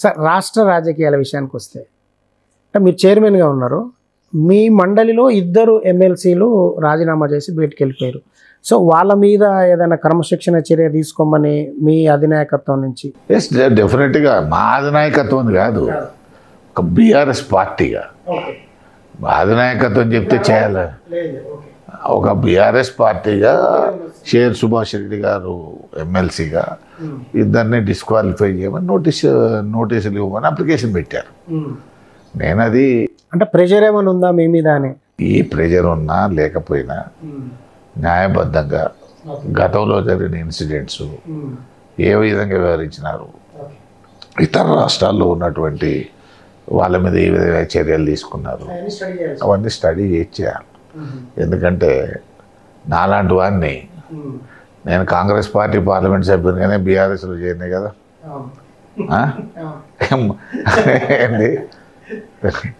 Sir రాష్ట్ర రాజకీయాల విషయానికి వస్తే అంటే మీరు చైర్మన్గా ఉన్నారు, మీ మండలిలో 2 ఎమ్మెల్సీలు రాజీనామా చేసి బయటికి వెళ్ళిపోయారు. సో వాళ్ళ మీద ఏదైనా క్రమశిక్షణ చర్య తీసుకోమని మీ అధినాయకత్వం నుంచి? ఎస్, డెఫినెట్గా మా అధినాయకత్వం కాదు, ఒక బీఆర్ఎస్ పార్టీగా మా అధినాయకత్వం చెప్తే చేయాలి. ఒక బీఆర్ఎస్ పార్టీగా షేర్ సుభాష్ రెడ్డి గారు ఎమ్మెల్సీగా 2 డిస్క్వాలిఫై చేయమని నోటీసులు ఇవ్వమని అప్లికేషన్ పెట్టారు. నేను అది అంటే ప్రెషర్ ఏమైనా ఉందా మీ మీద అని? ఏ ప్రెషర్ ఉన్నా లేకపోయినా న్యాయబద్ధంగా గతంలో జరిగిన ఇన్సిడెంట్స్ ఏ విధంగా వివరించినారు, ఇతర రాష్ట్రాల్లో ఉన్నటువంటి వాళ్ళ మీద ఏ విధంగా చర్యలు తీసుకున్నారు, అవన్నీ స్టడీ చేయాలి. ఎందుకంటే నాలాంటి వాడిని, నేను కాంగ్రెస్ పార్టీ పార్లమెంట్ సభ్యునిగానే బీఆర్ఎస్లో చేరినాయి కదా, ఏంటి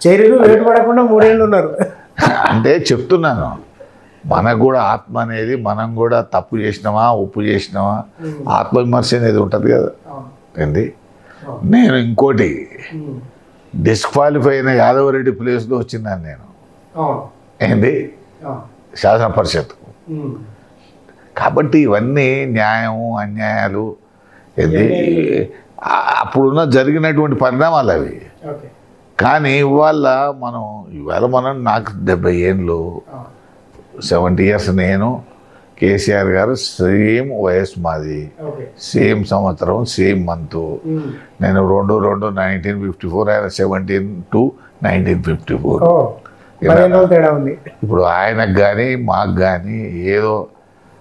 చర్యలు పడకుండా 3 ఏళ్ళు ఉన్నారు అంటే చెప్తున్నాను. మనకు కూడా ఆత్మ అనేది, మనం కూడా తప్పు చేసినామా ఉప్పు చేసినామా ఆత్మవిమర్శ అనేది ఉంటుంది కదా. ఏంది, నేను ఇంకోటి డిస్క్వాలిఫై అయిన యాదవరెడ్డి ప్లేస్లో వచ్చిందని నేను, ఏంది శాసన పరిషత్కు. కాబట్టి ఇవన్నీ న్యాయము అన్యాయాలు ఏంది అప్పుడున్న జరిగినటువంటి పరిణామాలు అవి. కానీ ఇవాళ మనం నాకు 70 ఏళ్ళు, 70 ఇయర్స్ నేను, కేసీఆర్ గారు సేమ్ వయసు మాది, సేమ్ సంవత్సరం సేమ్ మంత్. నేను 1954, ఆయన 17 to 1954. ఇప్పుడు ఆయనకు కానీ మాకు కానీ ఏదో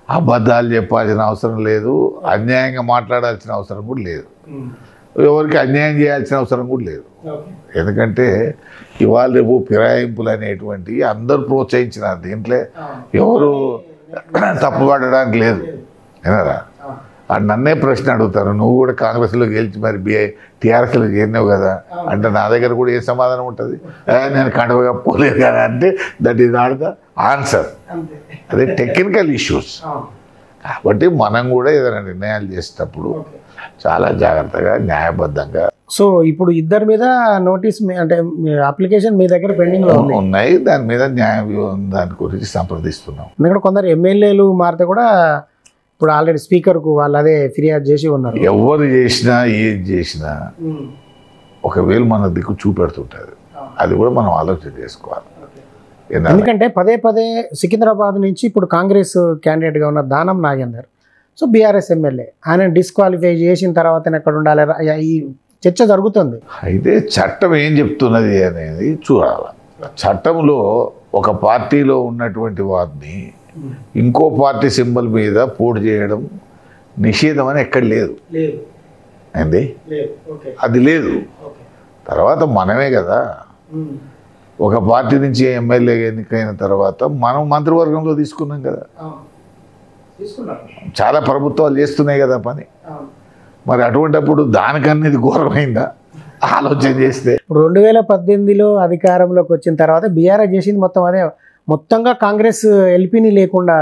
అబద్ధాలు చెప్పాల్సిన అవసరం లేదు, అన్యాయంగా మాట్లాడాల్సిన అవసరం కూడా లేదు, ఎవరికి అన్యాయం చేయాల్సిన అవసరం కూడా లేదు. ఎందుకంటే ఇవాళ రేపు ఫిరాయింపులు అనేటువంటివి అందరూ ప్రోత్సహించినారు, దీంట్లో ఎవరు తప్పుపడడానికి లేదు. ఏనారా నన్నే ప్రశ్న అడుగుతారు, నువ్వు కూడా కాంగ్రెస్లో గెలిచి మరి టీఆర్ఎస్లో చేరినావు కదా అంటే నా దగ్గర కూడా ఏ సమాధానం ఉంటుంది, నేను కండవగా పోలేదు కదా అంటే that is not the answer. అదే టెక్నికల్ ఇష్యూస్. కాబట్టి మనం కూడా ఏదైనా నిర్ణయాలు చేసేటప్పుడు చాలా జాగ్రత్తగా న్యాయబద్ధంగా. సో ఇప్పుడు 2 మీద నోటీస్ అంటే అప్లికేషన్ మీ దగ్గర పెండింగ్ లో ఉన్నాయి, దాని మీద దాని గురించి సంప్రదిస్తున్నాం. ఎందుకంటే కొందరు ఎమ్మెల్యేలు మారితే కూడా ఇప్పుడు ఆల్రెడీ స్పీకర్కు వాళ్ళు అదే ఫిర్యాదు చేసి ఉన్నారు. ఎవరు చేసినా ఏది చేసినా ఒకవేళ మన దిక్కు చూపెడుతుంటుంది, అది కూడా మనం ఆలోచన చేసుకోవాలి. ఎందుకంటే పదే సికింద్రాబాద్ నుంచి ఇప్పుడు కాంగ్రెస్ క్యాండిడేట్గా ఉన్న Danam Nagender, so BRS MLA, ఆయన డిస్క్వాలిఫై చేసిన తర్వాత ఎక్కడ ఉండాలి ఈ చర్చ జరుగుతుంది. అయితే చట్టం ఏం చెప్తున్నది అనేది చూడాలి. చట్టంలో ఒక పార్టీలో ఉన్నటువంటి వారిని ఇంకో పార్టీ సింబల్ మీద పోటీ చేయడం నిషేధం అని ఎక్కడ లేదు. ఏంది అది లేదు. తర్వాత మనమే కదా ఒక పార్టీ నుంచి ఎమ్మెల్యే ఎన్నికైన తర్వాత మనం మంత్రివర్గంలో తీసుకున్నాం కదా, చాలా ప్రభుత్వాలు చేస్తున్నాయి కదా పని. మరి అటువంటిప్పుడు దానికన్నా ఇది ఘోరమైందా ఆలోచన చేస్తే? ఇప్పుడు 2018లో అధికారంలోకి వచ్చిన తర్వాత బీఆర్ఎస్ చేసింది మొత్తం అదే, మొత్తంగా కాంగ్రెస్ ఎల్పీని లేకుండా.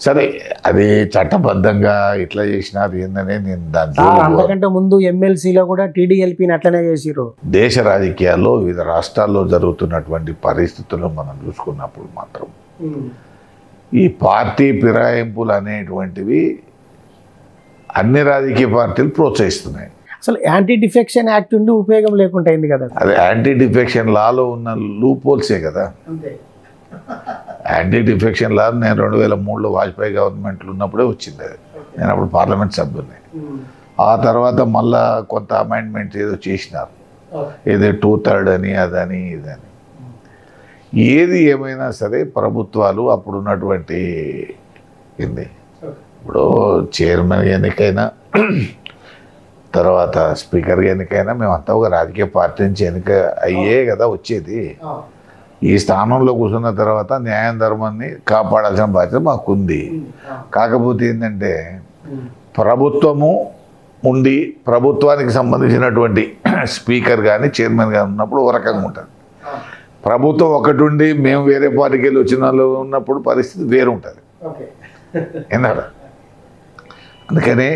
సరే అది చట్టబద్ధంగా ఇట్లా చేసినారు ఏందనే నేను దాంట్లో. అంతకంటే ముందు ఎమ్మెల్సీలో కూడా టీడీఎల్పీని అట్లనే చేసిరు. దేశ రాజకీయాల్లో వివిధ రాష్ట్రాల్లో జరుగుతున్నటువంటి పరిస్థితుల్లో మనం చూసుకున్నప్పుడు మాత్రం ఈ పార్టీ ఫిరాయింపులు అనేటువంటివి అన్ని రాజకీయ పార్టీలు ప్రోత్సహిస్తున్నాయి. అసలు యాంటీ డిఫెక్షన్ యాక్ట్ ఉండి ఉపయోగం లేకుండా అయింది కదా. అదే యాంటీ డిఫెక్షన్ లాలో ఉన్న లూప్ హోల్సే కదా. యాంటీ డిఫెక్షన్ లా నేను 2003లో వాజ్పేయి గవర్నమెంట్లో ఉన్నప్పుడే వచ్చింది అది. నేను అప్పుడు పార్లమెంట్ సభ్యుని. ఆ తర్వాత మళ్ళా కొంత అమెండ్మెంట్ ఏదో చేసినారు, ఏదో 2/3 అని అదని ఇదని. ఏది ఏమైనా సరే ప్రభుత్వాలు అప్పుడున్నటువంటి ఏంది ఇప్పుడు చైర్మన్ ఎన్నికైనా తర్వాత స్పీకర్ ఎన్నికైనా మేమంతా ఒక రాజకీయ పార్టీ నుంచి ఎన్నిక అయ్యే కదా వచ్చేది. ఈ స్థానంలో కూర్చున్న తర్వాత న్యాయం ధర్మాన్ని కాపాడాల్సిన బాధ్యత మాకుంది. కాకపోతే ఏంటంటే ప్రభుత్వము ఉండి ప్రభుత్వానికి సంబంధించినటువంటి స్పీకర్ కానీ చైర్మన్ కానీ ఉన్నప్పుడు ఒక రకంగా ఉంటుంది. ప్రభుత్వం ఒకటి ఉండి మేము వేరే పార్టీకి వెళ్ళి వచ్చిన వాళ్ళు ఉన్నప్పుడు పరిస్థితి వేరు ఉంటుంది. ఎందుకంటే అందుకనే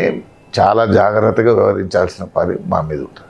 చాలా జాగ్రత్తగా వ్యవహరించాల్సిన పని మా మీద ఉంటుంది.